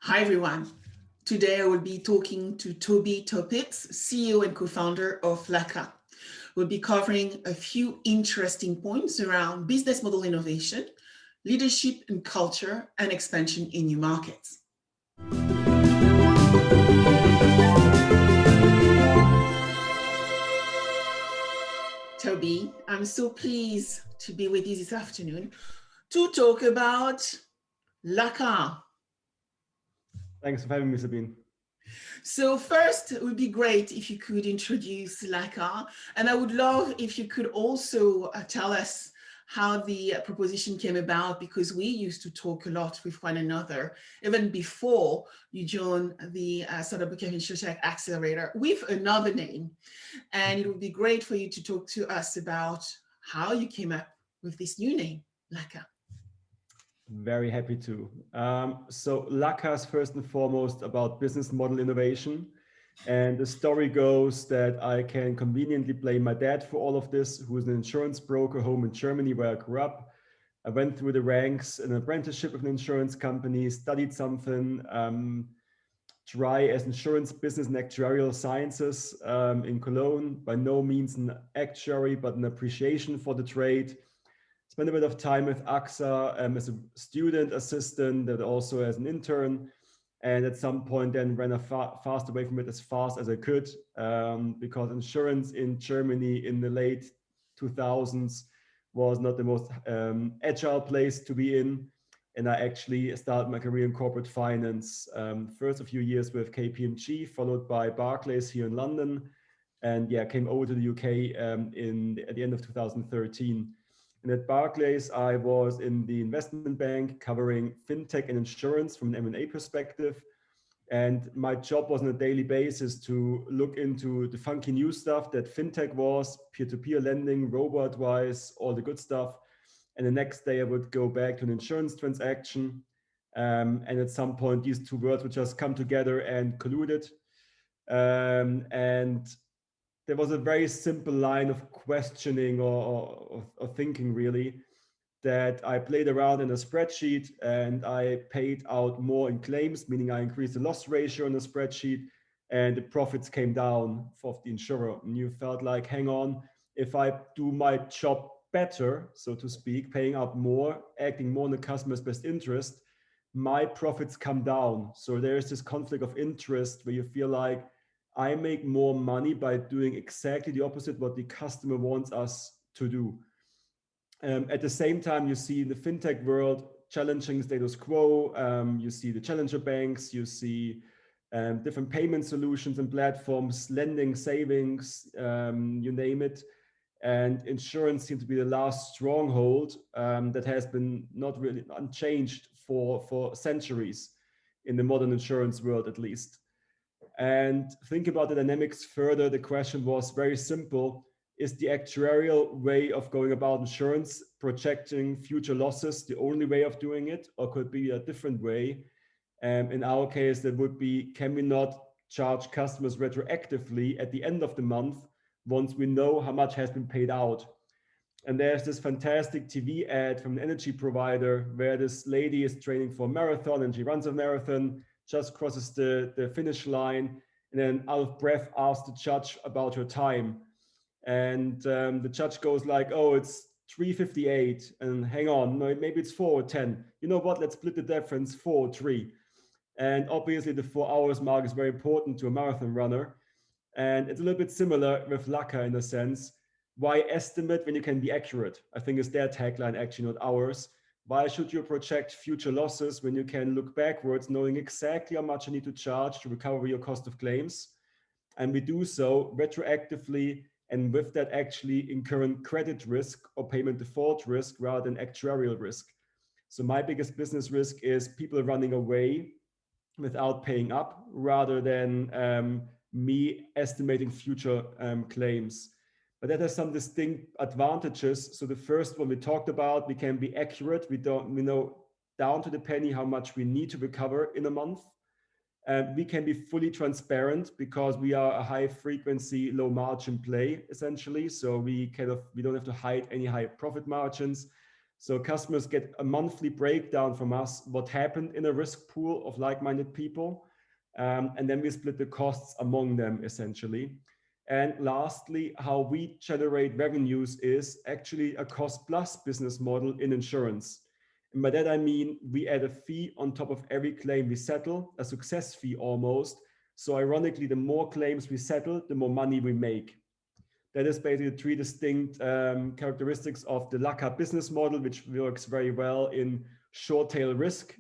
Hi everyone. Today I will be talking to Tobias Taupiz, CEO and co-founder of Laka. We'll be covering a few interesting points around business model innovation, leadership and culture, and expansion in new markets. Tobi, I'm so pleased to be with you this afternoon to talk about Laka. Thanks for having me, Sabine. So first, it would be great if you could introduce Laka, and I would love if you could also tell us how the proposition came about, because we used to talk a lot with one another, even before you joined the Startup Bootcamp InsurTech Accelerator with another name. And it would be great for you to talk to us about how you came up with this new name, Laka. Very happy to. So Laka is first and foremost about business model innovation. And the story goes that I can conveniently blame my dad for all of this, who is an insurance broker home in Germany where I grew up. I went through the ranks in an apprenticeship of an insurance company, studied something, dry as insurance business and actuarial sciences in Cologne. By no means an actuary, but an appreciation for the trade. Spent a bit of time with AXA as a student assistant, but also as an intern. And at some point then ran fast away from it as fast as I could, because insurance in Germany in the late 2000s was not the most agile place to be in. And I actually started my career in corporate finance, first a few years with KPMG, followed by Barclays here in London. And yeah, came over to the UK at the end of 2013. And at Barclays, I was in the investment bank covering fintech and insurance from an M&A perspective. And my job was on a daily basis to look into the funky new stuff that fintech was, peer-to-peer lending, robo-advice, all the good stuff. And the next day I would go back to an insurance transaction. And at some point, these two worlds would just come together and colluded. And there was a very simple line of questioning or thinking really, that I played around in a spreadsheet and I paid out more in claims, meaning I increased the loss ratio in the spreadsheet and the profits came down for the insurer. And you felt like, hang on, if I do my job better, so to speak, paying out more, acting more in the customer's best interest, my profits come down. So there's this conflict of interest where you feel like, I make more money by doing exactly the opposite what the customer wants us to do. At the same time, you see in the fintech world challenging status quo. You see the challenger banks. You see different payment solutions and platforms, lending, savings, you name it. And insurance seems to be the last stronghold that has been not really unchanged for centuries in the modern insurance world, at least. And think about the dynamics further. The question was very simple. Is the actuarial way of going about insurance, projecting future losses, the only way of doing it, or could it be a different way? In our case, that would be, can we not charge customers retroactively at the end of the month once we know how much has been paid out? And there's this fantastic TV ad from an energy provider where this lady is training for a marathon and she runs a marathon, just crosses the finish line, and then out of breath asks the judge about her time. And the judge goes like, oh, it's 3:58, and hang on, maybe it's 4:10. You know what, let's split the difference, 4:03. And obviously the 4 hours mark is very important to a marathon runner. And it's a little bit similar with Laka in a sense. Why estimate when you can be accurate? I think it's their tagline, actually, not ours. Why should you project future losses when you can look backwards, knowing exactly how much you need to charge to recover your cost of claims? And we do so retroactively, and with that actually incurring credit risk or payment default risk rather than actuarial risk. So my biggest business risk is people running away without paying up, rather than me estimating future claims. But that has some distinct advantages. So the first one we talked about, we can be accurate. We know down to the penny how much we need to recover in a month. We can be fully transparent because we are a high frequency, low margin play, essentially. So we don't have to hide any high profit margins. So customers get a monthly breakdown from us, what happened in a risk pool of like-minded people. And then we split the costs among them essentially. And lastly, how we generate revenues is actually a cost plus business model in insurance. And by that, I mean, we add a fee on top of every claim we settle, a success fee almost. So ironically, the more claims we settle, the more money we make. That is basically three distinct characteristics of the Laka business model, which works very well in short tail risk,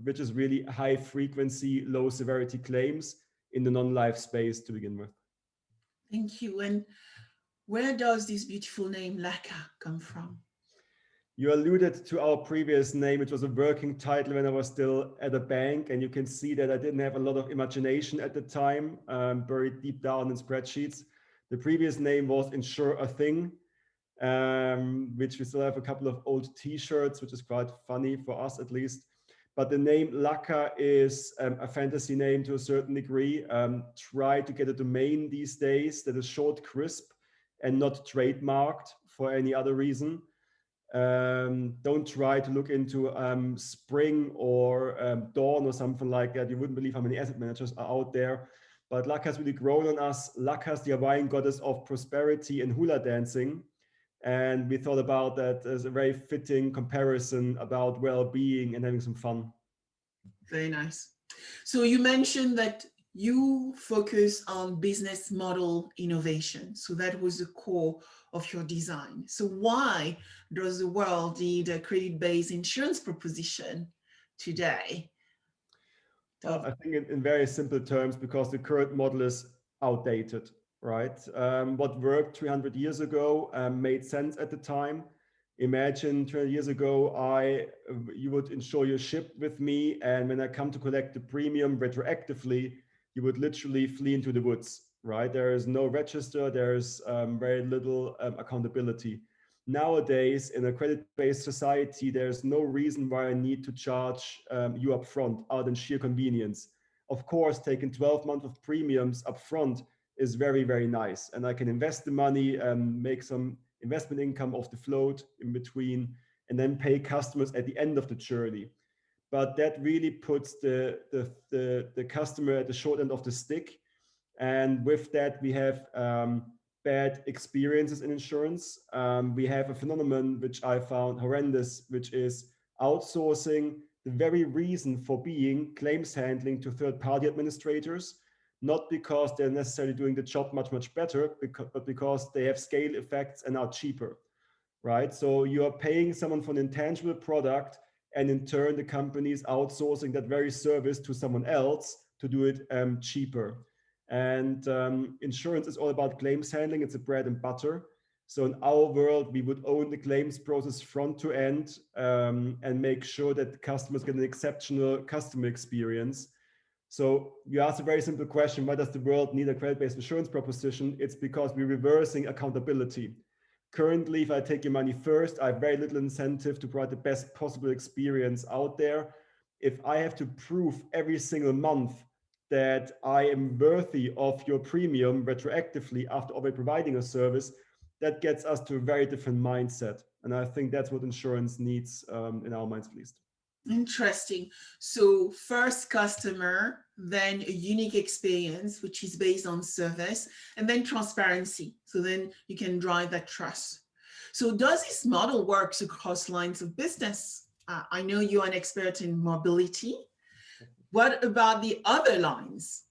which is really high frequency, low severity claims in the non-life space to begin with. Thank you. And where does this beautiful name Laka come from? You alluded to our previous name, which was a working title when I was still at a bank. And you can see that I didn't have a lot of imagination at the time, buried deep down in spreadsheets. The previous name was Insure a Thing, which we still have a couple of old t-shirts, which is quite funny for us at least. But the name Laka is a fantasy name to a certain degree. Try to get a domain these days that is short, crisp, and not trademarked for any other reason. Don't try to look into Spring or Dawn or something like that. You wouldn't believe how many asset managers are out there. But Laka has really grown on us. Laka is the Hawaiian goddess of prosperity and hula dancing. And we thought about that as a very fitting comparison about well-being and having some fun. Very nice. So you mentioned that you focus on business model innovation. So that was the core of your design. So why does the world need a credit-based insurance proposition today? I think in very simple terms, because the current model is outdated, right? What worked 300 years ago made sense at the time. Imagine 20 years ago, you would insure your ship with me, and when I come to collect the premium retroactively, you would literally flee into the woods, right? There is no register, there's very little accountability. Nowadays, in a credit-based society, there's no reason why I need to charge you upfront other than sheer convenience. Of course, taking 12 months of premiums upfront is very, very nice. And I can invest the money, make some investment income off the float in between, and then pay customers at the end of the journey. But that really puts the customer at the short end of the stick. And with that, we have bad experiences in insurance. We have a phenomenon which I found horrendous, which is outsourcing the very reason for being claims handling to third-party administrators, not because they're necessarily doing the job much, much better, but because they have scale effects and are cheaper, right? So you are paying someone for an intangible product, and in turn, the company is outsourcing that very service to someone else to do it cheaper. And insurance is all about claims handling. It's a bread and butter. So in our world, we would own the claims process front to end and make sure that customers get an exceptional customer experience. So you asked a very simple question: why does the world need a credit-based insurance proposition? It's because we're reversing accountability. Currently, if I take your money first, I have very little incentive to provide the best possible experience out there. If I have to prove every single month that I am worthy of your premium retroactively after already providing a service, that gets us to a very different mindset. And I think that's what insurance needs in our minds, at least. Interesting. So first customer, then a unique experience, which is based on service, and then transparency. So then you can drive that trust. So does this model work across lines of business? I know you're an expert in mobility. What about the other lines?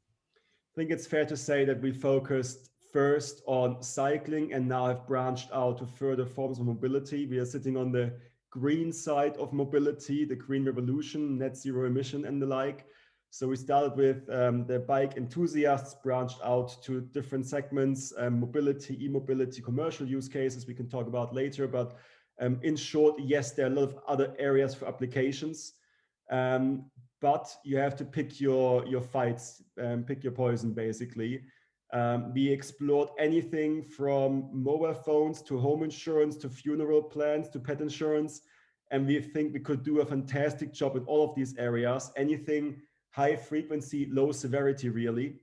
I think it's fair to say that we focused first on cycling and now have branched out to further forms of mobility. We are sitting on the green side of mobility, the green revolution, net zero emission and the like. So we started with the bike enthusiasts, branched out to different segments, mobility, e-mobility, commercial use cases we can talk about later. But in short, yes, there are a lot of other areas for applications. But you have to pick your fights, pick your poison, basically. We explored anything from mobile phones to home insurance to funeral plans to pet insurance. And we think we could do a fantastic job in all of these areas, anything high frequency, low severity, really.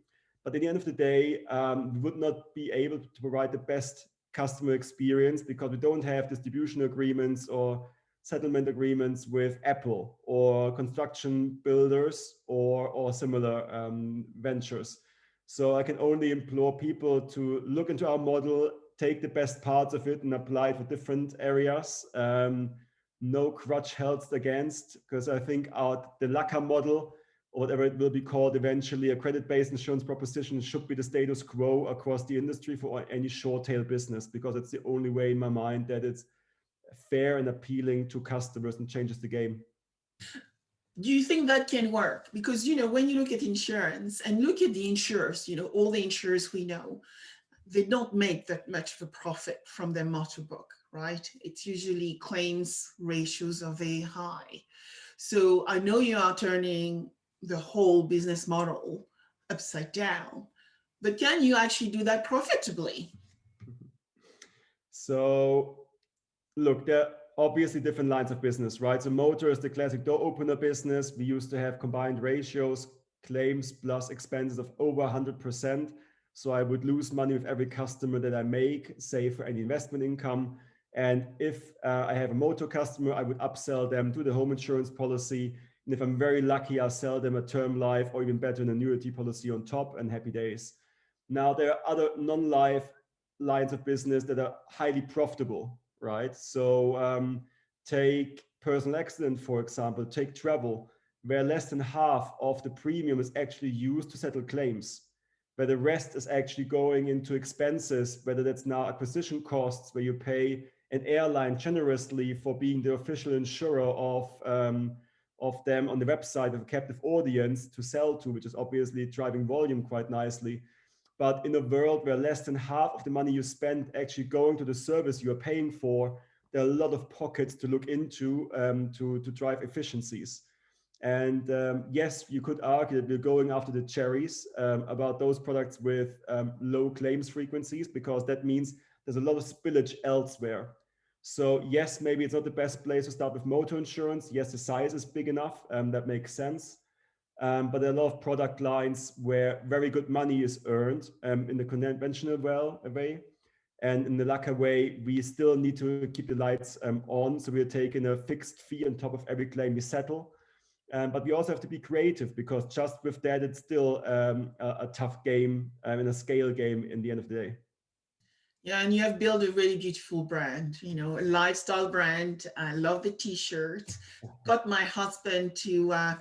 But at the end of the day, we would not be able to provide the best customer experience because we don't have distribution agreements or settlement agreements with Apple or construction builders or similar ventures. So I can only implore people to look into our model, take the best parts of it and apply it for different areas. No crutch held against, because I think the Laka model, or whatever it will be called eventually, a credit-based insurance proposition should be the status quo across the industry for any short tail business, because it's the only way in my mind that it's fair and appealing to customers and changes the game. Do you think that can work? Because, when you look at insurance and look at the insurers, all the insurers we know, they don't make that much of a profit from their motor book, right? It's usually claims ratios are very high. So I know you are turning the whole business model upside down, but can you actually do that profitably? So look, there are obviously different lines of business, right? So motor is the classic door opener business. We used to have combined ratios, claims plus expenses of over 100%. So I would lose money with every customer that I make, save for any investment income. And if I have a motor customer, I would upsell them to the home insurance policy. And if I'm very lucky, I'll sell them a term life or even better, an annuity policy on top, and happy days. Now, there are other non-life lines of business that are highly profitable, right? So take personal accident, for example, take travel, where less than half of the premium is actually used to settle claims, where the rest is actually going into expenses, whether that's now acquisition costs, where you pay an airline generously for being the official insurer of them on the website of a captive audience to sell to, which is obviously driving volume quite nicely. But in a world where less than half of the money you spend actually going to the service you're paying for, there are a lot of pockets to look into to drive efficiencies. And yes, you could argue that we're going after the cherries about those products with low claims frequencies, because that means there's a lot of spillage elsewhere. So yes, maybe it's not the best place to start with motor insurance. Yes, the size is big enough, that makes sense. But there are a lot of product lines where very good money is earned in the conventional way. And in the Laka way, we still need to keep the lights on. So we're taking a fixed fee on top of every claim we settle. But we also have to be creative, because just with that, it's still a tough game and a scale game in the end of the day. Yeah, and you have built a really beautiful brand, a lifestyle brand. I love the t-shirt. Got my husband to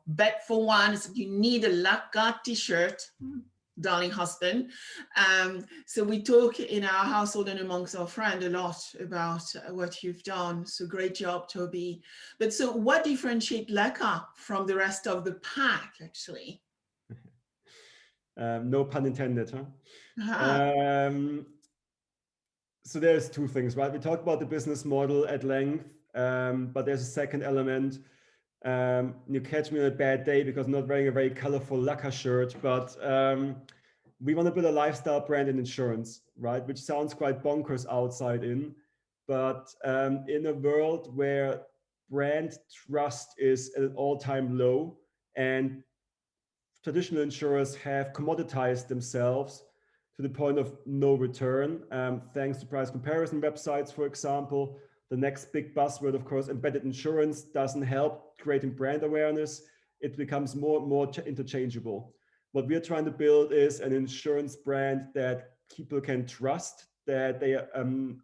bet for one. I said, you need a Laka t-shirt, darling husband. So we talk in our household and amongst our friends a lot about what you've done. So great job, Tobi. But so what differentiates Laka from the rest of the pack, actually? No pun intended, huh? Uh-huh. So there's two things, right? We talked about the business model at length, but there's a second element. You catch me on a bad day because I'm not wearing a very colorful Laka shirt, but we want to build a lifestyle brand in insurance, right? Which sounds quite bonkers outside in, but in a world where brand trust is at an all-time low and traditional insurers have commoditized themselves to the point of no return, thanks to price comparison websites, for example. The next big buzzword, of course, embedded insurance, doesn't help creating brand awareness. It becomes more and more interchangeable. What we're trying to build is an insurance brand that people can trust, that they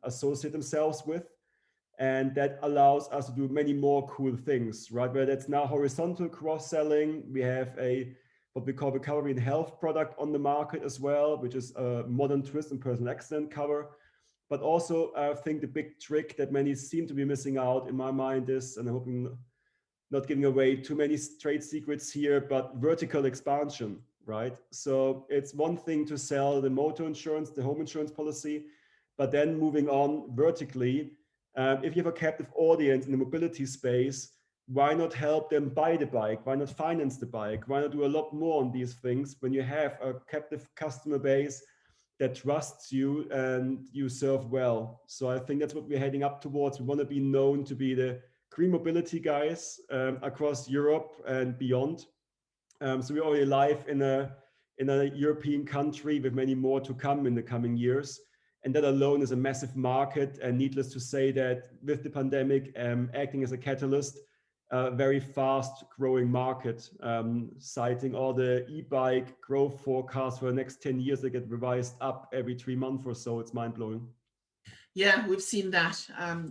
associate themselves with, and that allows us to do many more cool things, right? Whether that's now horizontal cross-selling, we have what we call recovery and health product on the market as well, which is a modern twist on personal accident cover. But also, I think the big trick that many seem to be missing out in my mind is, and I'm hoping not giving away too many trade secrets here, but vertical expansion, right? So it's one thing to sell the motor insurance, the home insurance policy, but then moving on vertically, if you have a captive audience in the mobility space, why not help them buy the bike? Why not finance the bike? Why not do a lot more on these things when you have a captive customer base that trusts you and you serve well? So I think that's what we're heading up towards. We want to be known to be the green mobility guys across Europe and beyond. So we're already live in a European country with many more to come in the coming years. And that alone is a massive market. And needless to say that with the pandemic acting as a catalyst, a very fast growing market, citing all the e-bike growth forecasts for the next 10 years that get revised up every 3 months or so. It's mind blowing. Yeah, we've seen that.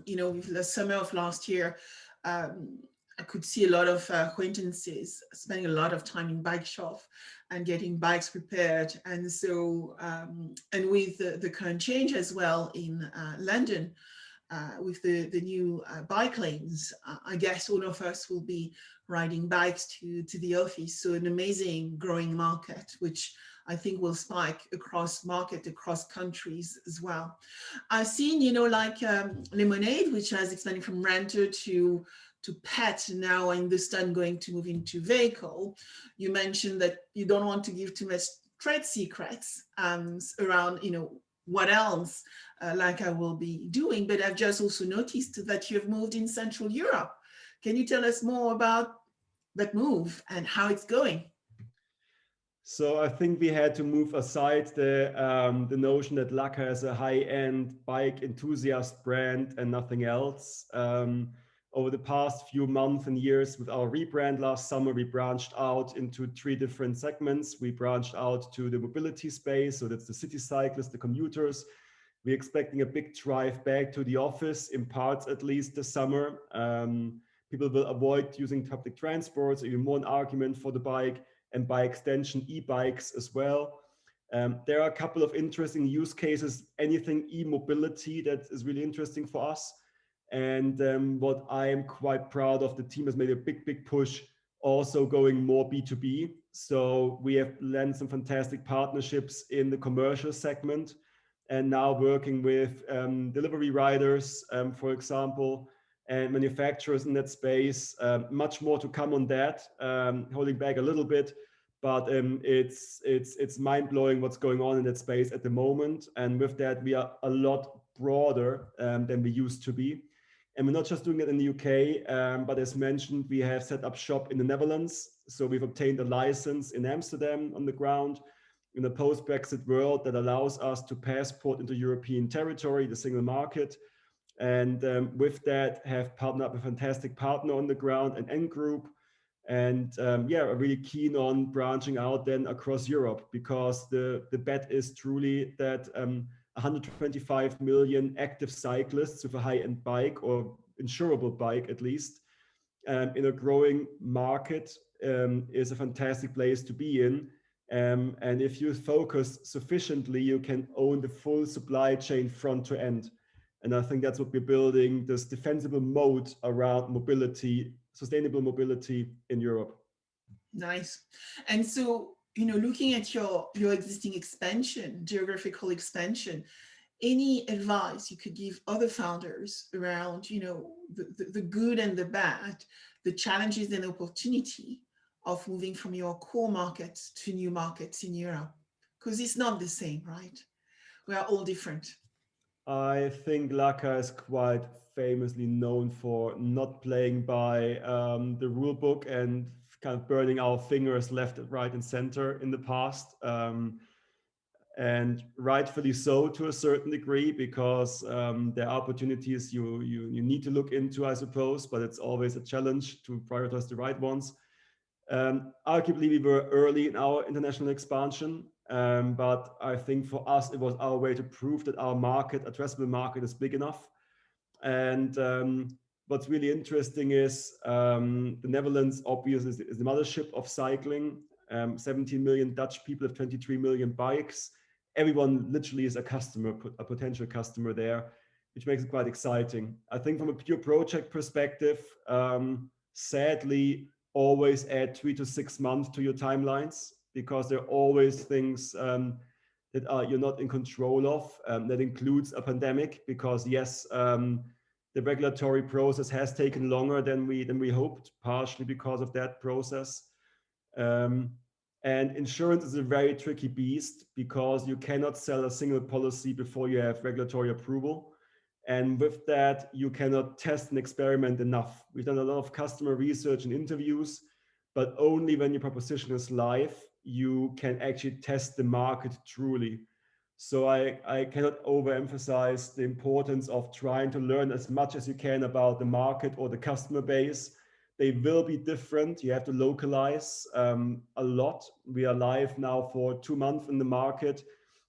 With the summer of last year, I could see a lot of acquaintances spending a lot of time in bike shop and getting bikes repaired. And so, and with the current change as well in London, with the new bike lanes, I guess all of us will be riding bikes to the office. So an amazing growing market, which I think will spike across countries as well. I've seen, like Lemonade, which has expanded from rental to pet. Now I understand going to move into vehicle. You mentioned that you don't want to give too much trade secrets around, what else like I will be doing, but I've just also noticed that you have moved in Central Europe. Can you tell us more about that move and how it's going? So I think we had to move aside the notion that Laka is a high-end bike enthusiast brand and nothing else. Over the past few months and years with our rebrand last summer, we branched out into 3 different segments. We branched out to the mobility space, so that's the city cyclists, the commuters. We're expecting a big drive back to the office, in parts at least this summer. People will avoid using public transports, even more an argument for the bike, and by extension, e-bikes as well. There are a couple of interesting use cases, anything e-mobility that is really interesting for us. And what I am quite proud of, the team has made a big push also going more B2B. So we have landed some fantastic partnerships in the commercial segment and now working with delivery riders, for example, and manufacturers in that space. Much more to come on that, holding back a little bit, but it's mind-blowing what's going on in that space at the moment. And with that, we are a lot broader than we used to be. And we're not just doing it in the UK, but as mentioned, we have set up shop in the Netherlands. So we've obtained a license in Amsterdam on the ground in a post-Brexit world that allows us to passport into European territory, the single market. And with that, have partnered up with a fantastic partner on the ground, an N Group. And are really keen on branching out then across Europe, because the bet is truly that 125 million active cyclists with a high-end bike or insurable bike at least in a growing market is a fantastic place to be in. And if you focus sufficiently, you can own the full supply chain front to end. And I think that's what we're building, this defensible moat around mobility, sustainable mobility in Europe. Nice. And so, looking at your existing expansion, geographical expansion, any advice you could give other founders around, the good and the bad, the challenges and opportunity of moving from your core markets to new markets in Europe? Because it's not the same, right? We are all different. I think Laka is quite famously known for not playing by the rule book and kind of burning our fingers left, right, and center in the past. And rightfully so to a certain degree, because there are opportunities you need to look into, I suppose, but it's always a challenge to prioritize the right ones. Arguably, we were early in our international expansion, but I think for us, it was our way to prove that our market, addressable market, is big enough. And what's really interesting is the Netherlands, obviously, is the mothership of cycling. 17 million Dutch people have 23 million bikes. Everyone literally is a customer, a potential customer there, which makes it quite exciting. I think from a pure project perspective, sadly, always add 3 to 6 months to your timelines, because there are always things that you're not in control of. That includes a pandemic, because yes, the regulatory process has taken longer than we hoped, partially because of that process. And insurance is a very tricky beast, because you cannot sell a single policy before you have regulatory approval. And with that, you cannot test and experiment enough. We've done a lot of customer research and interviews, but only when your proposition is live, you can actually test the market truly. So I cannot overemphasize the importance of trying to learn as much as you can about the market or the customer base. They will be different. You have to localize a lot. We are live now for 2 months in the market.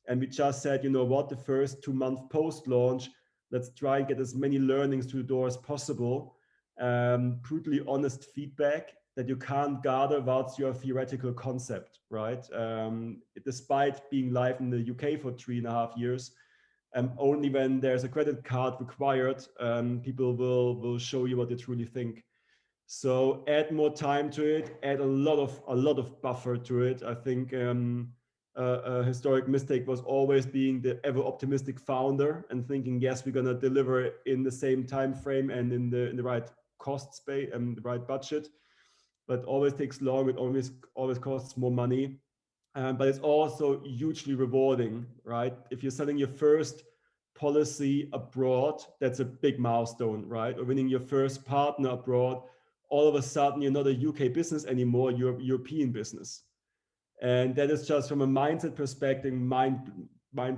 And we just said, you know what, the first 2 months post launch, let's try and get as many learnings to the door as possible. Brutally honest feedback that you can't gather what's your theoretical concept, right? Despite being live in the UK for 3.5 years, only when there's a credit card required, people will show you what they truly think. So add more time to it, add a lot of buffer to it. I think a historic mistake was always being the ever optimistic founder and thinking, yes, we're gonna deliver in the same time frame and in the right cost space and the right budget, but always takes long. It always costs more money, but it's also hugely rewarding, right? If you're selling your first policy abroad, that's a big milestone, right? Or winning your first partner abroad, all of a sudden you're not a UK business anymore, you're a European business. And that is just from a mindset perspective, mind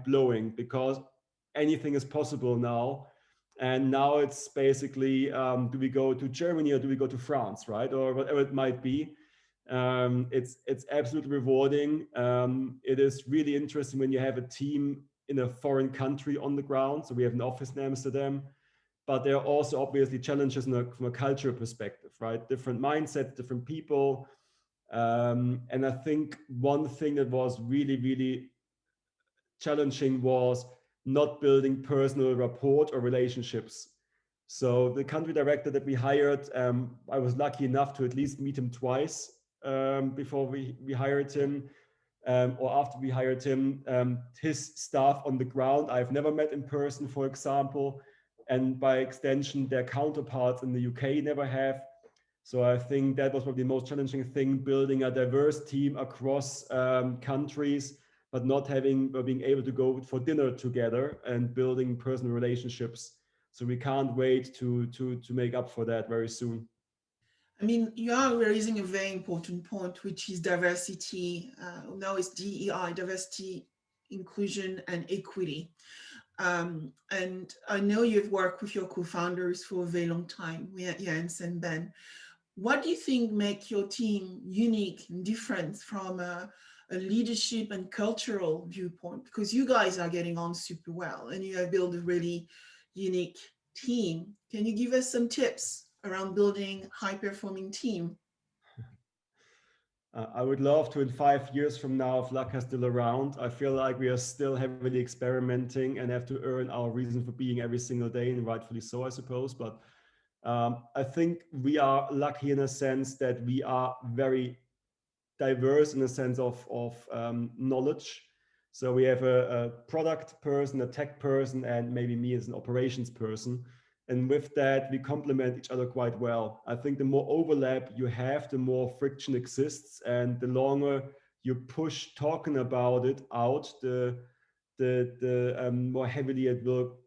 blowing, because anything is possible now. And now it's basically, do we go to Germany or do we go to France, right? Or whatever it might be. It's absolutely rewarding. It is really interesting when you have a team in a foreign country on the ground. So we have an office in Amsterdam, but there are also obviously challenges from a cultural perspective, right? Different mindsets, different people. And I think one thing that was really, really challenging was not building personal rapport or relationships. So the country director that we hired, I was lucky enough to at least meet him twice before we hired him, or after we hired him. His staff on the ground, I've never met in person, for example, and by extension, their counterparts in the UK never have. So I think that was probably the most challenging thing, building a diverse team across countries, but not having or being able to go for dinner together and building personal relationships. So we can't wait to make up for that very soon. I mean, you are raising a very important point, which is diversity. Now it's DEI, diversity, inclusion, and equity. And I know you've worked with your co-founders for a very long time, Jens and Ben. What do you think make your team unique and different from a leadership and cultural viewpoint? Because you guys are getting on super well and you have built a really unique team. Can you give us some tips around building a high-performing team? I would love to, in 5 years from now, if luck is still around. I feel like we are still heavily experimenting and have to earn our reason for being every single day, and rightfully so, I suppose. But I think we are lucky in a sense that we are very diverse in a sense of knowledge. So we have a product person, a tech person, and maybe me as an operations person. And with that, we complement each other quite well. I think the more overlap you have, the more friction exists, and the longer you push talking about it out, the more heavily it will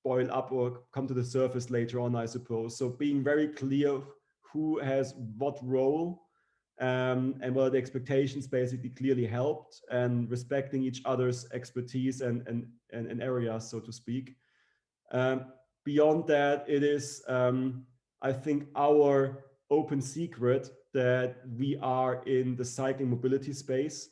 boil up or come to the surface later on, I suppose. So being very clear who has what role, and what the expectations basically clearly helped, and respecting each other's expertise and areas, so to speak. Um, Beyond that, it is, I think, our open secret that we are in the cycling mobility space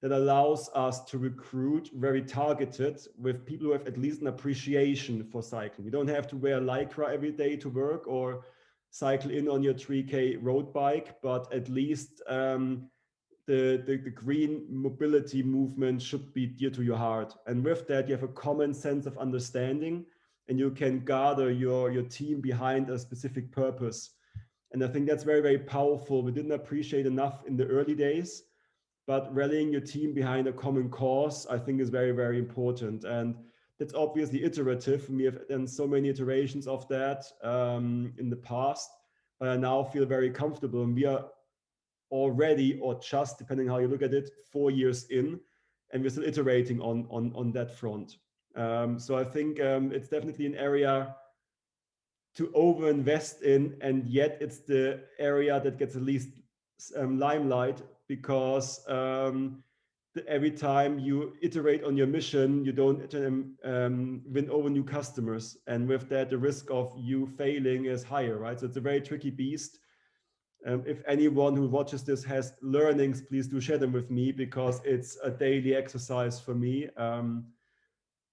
that allows us to recruit very targeted with people who have at least an appreciation for cycling. You don't have to wear Lycra every day to work or cycle in on your 3K road bike, but at least the green mobility movement should be dear to your heart. And with that, you have a common sense of understanding, and you can gather your team behind a specific purpose. And I think that's very, very powerful. We didn't appreciate enough in the early days, but rallying your team behind a common cause, I think, is very, very important. And that's obviously iterative. We have done so many iterations of that in the past, but I now feel very comfortable. And we are already, or just depending how you look at it, 4 years in, and we're still iterating on that front. So I think it's definitely an area to overinvest in, and yet it's the area that gets the least limelight, because every time you iterate on your mission, you don't win over new customers. And with that, the risk of you failing is higher, right? So it's a very tricky beast. If anyone who watches this has learnings, please do share them with me because it's a daily exercise for me.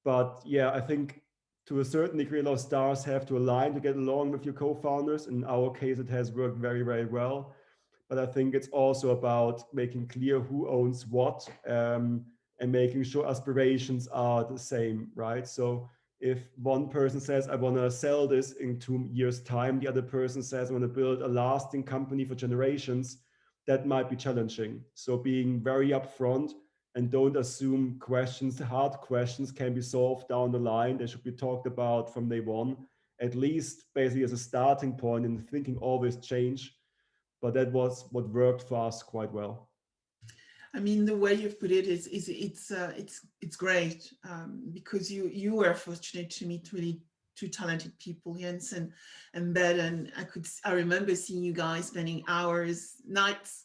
But yeah, I think to a certain degree, a lot of stars have to align to get along with your co-founders. In our case, it has worked very, very well. But I think it's also about making clear who owns what, and making sure aspirations are the same, right? So if one person says, I want to sell this in 2 years' time, the other person says, I want to build a lasting company for generations, that might be challenging. So being very upfront and don't assume questions, hard questions can be solved down the line. They should be talked about from day one, at least basically as a starting point, and thinking always change. But that was what worked for us quite well. I mean, the way you've put it is it's great, because you were fortunate to meet really two talented people, Jens and Ben, and I remember seeing you guys spending hours, nights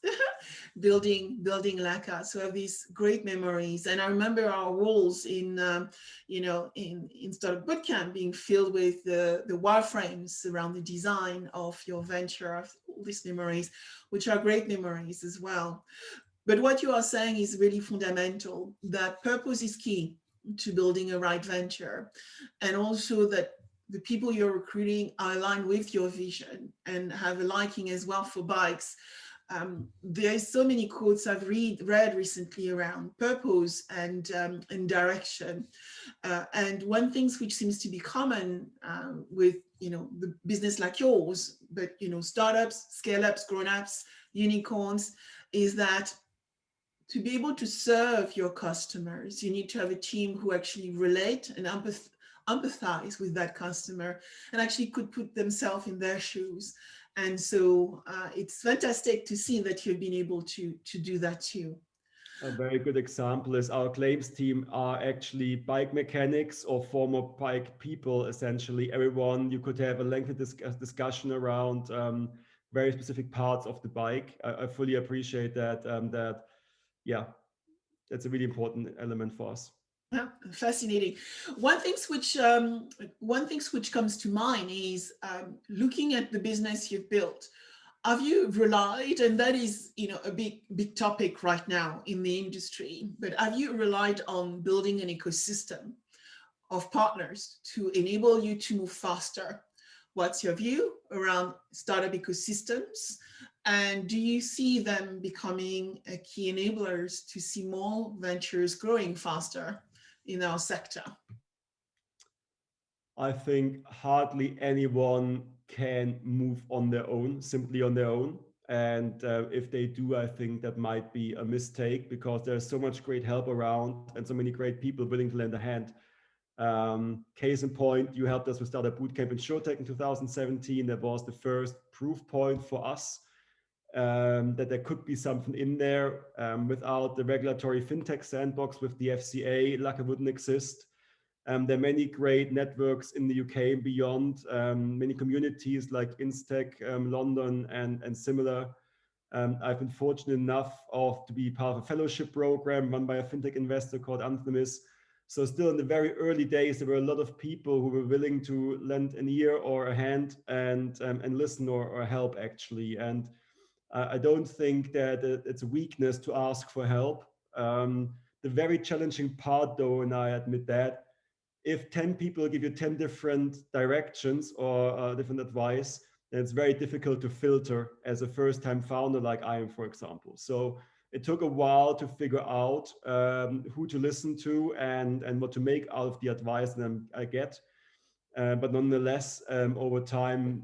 building Laka. So I have these great memories, and I remember our walls in in Startup Bootcamp being filled with the wireframes around the design of your venture. Of all these memories, which are great memories as well. But what you are saying is really fundamental, that purpose is key to building a right venture. And also that the people you're recruiting are aligned with your vision and have a liking as well for bikes. There's so many quotes I've read recently around purpose and direction. And one thing which seems to be common with the business like yours, but startups, scale-ups, grown-ups, unicorns, is that to be able to serve your customers, you need to have a team who actually relate and empathize with that customer and actually could put themselves in their shoes. And so it's fantastic to see that you've been able to do that too. A very good example is our claims team are actually bike mechanics or former bike people, essentially. Everyone, you could have a lengthy discussion around very specific parts of the bike. I fully appreciate that. Yeah, that's a really important element for us. Yeah, fascinating. One thing which comes to mind is looking at the business you've built. Have you relied, and that is a big topic right now in the industry, but have you relied on building an ecosystem of partners to enable you to move faster? What's your view around startup ecosystems? And do you see them becoming a key enablers to see more ventures growing faster in our sector? I think hardly anyone can move on their own, simply on their own. And if they do, I think that might be a mistake because there's so much great help around and so many great people willing to lend a hand. Case in point, you helped us with Startup Bootcamp in SureTech in 2017. That was the first proof point for us that there could be something in there. Without the regulatory fintech sandbox with the FCA, Laka wouldn't exist. There are many great networks in the UK and beyond, many communities like Instech, London, and similar. I've been fortunate enough to be part of a fellowship program run by a fintech investor called Alchemy. So still in the very early days, there were a lot of people who were willing to lend an ear or a hand and listen or help actually. And I don't think that it's a weakness to ask for help. The very challenging part though, and I admit that, if 10 people give you 10 different directions or different advice, then it's very difficult to filter as a first-time founder like I am, for example. So it took a while to figure out who to listen to and what to make out of the advice that I get. But nonetheless, over time,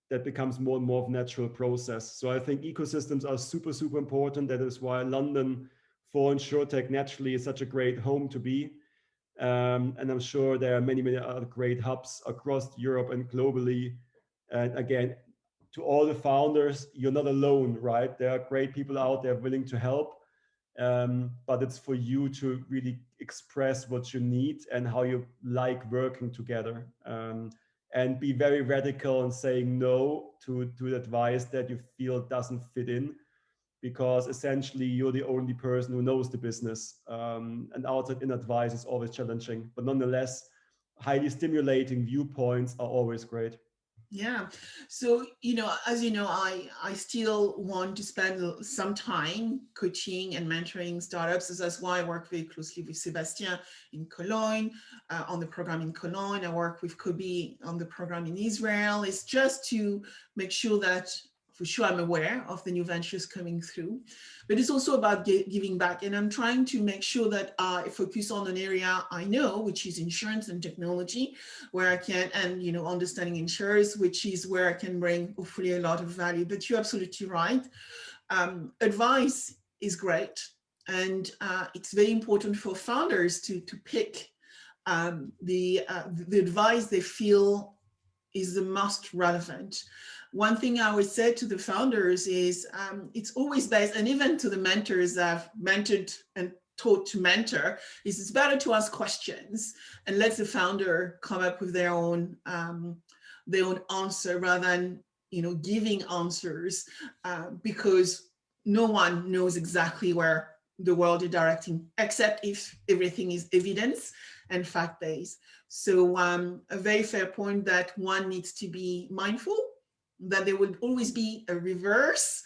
that becomes more and more of a natural process. So I think ecosystems are super, super important. That is why London for InsurTech naturally is such a great home to be. And I'm sure there are many, many other great hubs across Europe and globally. And again, to all the founders, you're not alone, right? There are great people out there willing to help. But it's for you to really express what you need and how you like working together. And be very radical in saying no to the advice that you feel doesn't fit in. because essentially you're the only person who knows the business. And outside-in advice is always challenging, but nonetheless, highly stimulating viewpoints are always great. Yeah. So, as you know, I still want to spend some time coaching and mentoring startups. So that's why I work very closely with Sebastien in Cologne, on the program in Cologne. I work with Tobi on the program in Israel. It's just to make sure that for sure I'm aware of the new ventures coming through, but it's also about giving back. And I'm trying to make sure that I focus on an area I know, which is insurance and technology, where I can, and understanding insurers, which is where I can bring hopefully a lot of value. But you're absolutely right. Advice is great, and it's very important for founders to pick the advice they feel is the most relevant. One thing I always say to the founders is it's always best, and even to the mentors I've mentored and taught to mentor, is it's better to ask questions and let the founder come up with their own answer rather than giving answers, because no one knows exactly where the world is directing, except if everything is evidence and fact-based. So a very fair point that one needs to be mindful that there will always be a reverse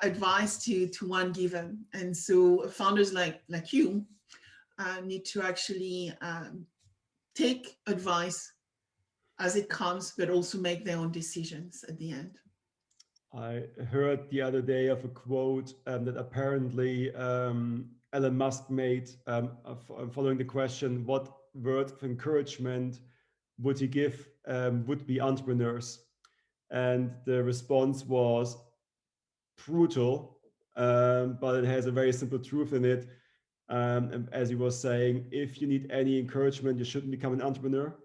advice to one given. And so founders like you need to actually take advice as it comes, but also make their own decisions at the end. I heard the other day of a quote that apparently Elon Musk made following the question, what word of encouragement would he give would-be entrepreneurs? And the response was brutal, but it has a very simple truth in it. And as he was saying, if you need any encouragement, you shouldn't become an entrepreneur.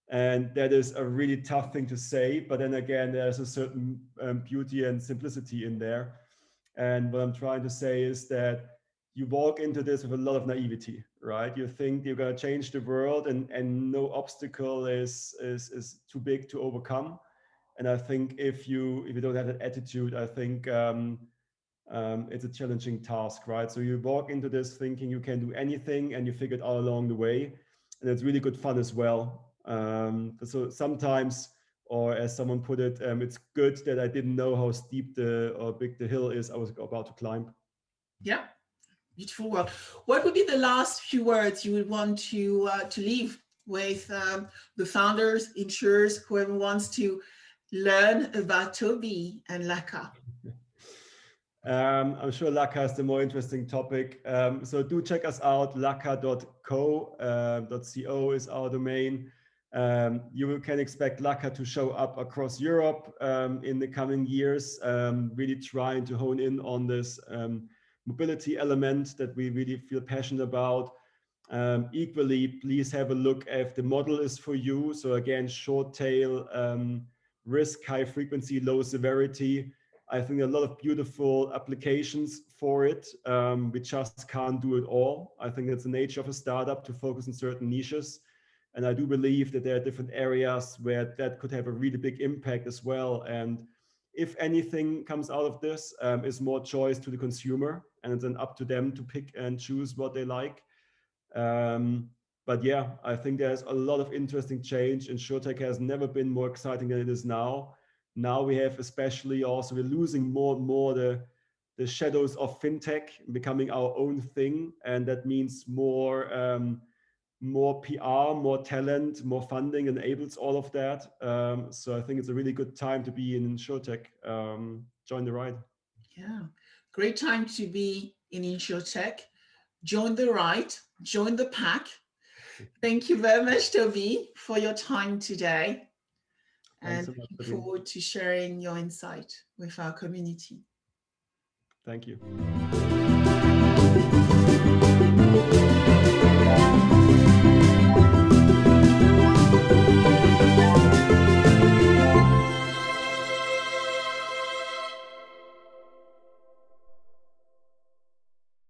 And that is a really tough thing to say, but then again, there's a certain beauty and simplicity in there. And what I'm trying to say is that you walk into this with a lot of naivety, right? You think you're going to change the world, and no obstacle is too big to overcome. And I think if you don't have that attitude, I think it's a challenging task, right? So you walk into this thinking you can do anything, and you figure it out along the way, and it's really good fun as well. So sometimes, or as someone put it, it's good that I didn't know how steep or big the hill is I was about to climb. Yeah, beautiful. Well, what would be the last few words you would want to leave with the founders, insurers, whoever wants to learn about Tobi and Laka? I'm sure Laka is the more interesting topic. So do check us out. Laka.co. .co is our domain. You can expect Laka to show up across Europe in the coming years, really trying to hone in on this mobility element that we really feel passionate about. Equally, please have a look if the model is for you. So again, short tail, risk, high frequency, low severity. I think a lot of beautiful applications for it. We just can't do it all. I think it's the nature of a startup to focus on certain niches. And I do believe that there are different areas where that could have a really big impact as well. And if anything comes out of this, is more choice to the consumer, and it's then up to them to pick and choose what they like. But yeah, I think there's a lot of interesting change. InsurTech has never been more exciting than it is now. Now we have, especially also, we're losing more and more the shadows of fintech, becoming our own thing. And that means more PR, more talent, more funding enables all of that. So I think it's a really good time to be in InsurTech. Join the ride. Yeah, great time to be in InsurTech. Join the ride, join the pack. Thank you very much, Tobi, for your time today. Thanks And so much, looking Sabine. forward to sharing your insight with our community. Thank you.